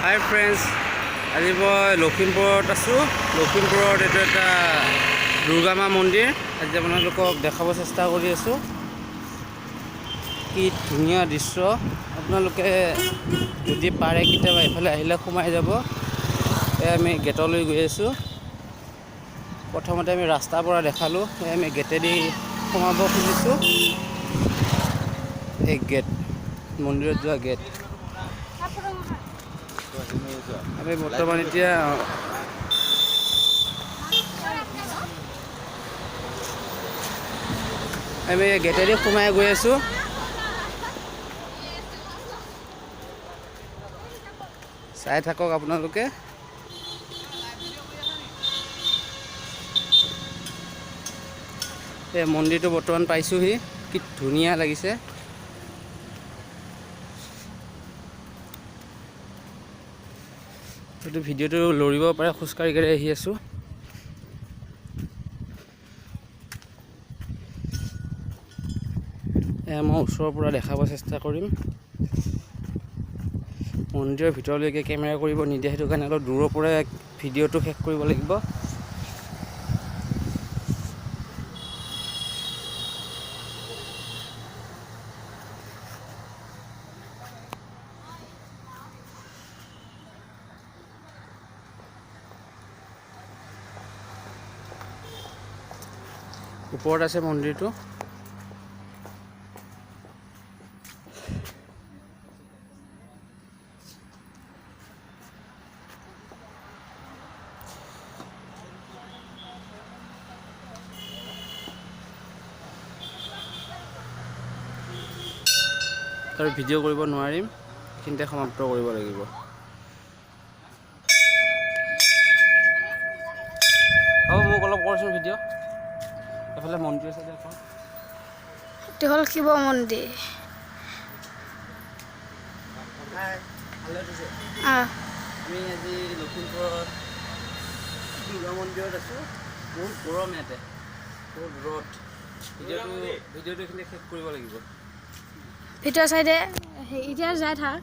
Hi friends, আজি মই লখিমপুৰত আছো। লখিমপুৰত এটা দুৰ্গা মা মন্দিৰ আজি আপোনালোকক দেখাব চেষ্টা কৰি আছো। কি ধুনীয়া দৃশ্য, আপোনালোকে যদি পাৰে কেতিয়াবা এফালে আহিলে সোমাই যাব। আমি গেটলৈ গৈ আছো। প্ৰথমতে আমি ৰাস্তাৰ পৰা দেখালো, আমি গেটেদি সোমাব খুজিছো। এই গেট মন্দিৰত যোৱা গেট। আমি বৰ্তমান এতিয়া আমি গেটেদি সোমাই গৈ আছো। চাই থাকক আপোনালোকে। এই মন্দিৰটো বৰ্তমান পাইছোহি, কি ধুনীয়া লাগিছে। এইটো ভিডিঅ'টো লৰিব পাৰে, খোজকাঢ়ি কাঢ়ি আহি আছো। মই ওচৰৰ পৰা দেখাব চেষ্টা কৰিম। মন্দিৰৰ ভিতৰলৈকে কেমেৰা কৰিব নিদিয়ে, সেইটো কাৰণে অলপ দূৰৰ পৰা ভিডিঅ'টো শেষ কৰিব লাগিব। ওপৰত আছে মন্দিৰটো। আৰু ভিডিঅ' কৰিব নোৱাৰিম, এইখিনিতে সমাপ্ত কৰিব লাগিব। হ'ব, মোক অলপ কৰচোন ভিডিঅ'। এফালে মন্দিৰ আছে দেখোন। এইটো হ'ল শিৱ মন্দিৰ। আমি আজি লখিমপুৰত দুৰ্গা মন্দিৰত আছোঁ। বহুত গৰম ইয়াতে, বহুত ৰ'দ। ভিডিঅ'টো এইখিনি শেষ কৰিব লাগিব। ভিতৰ চাইডে এতিয়া যাই থাক।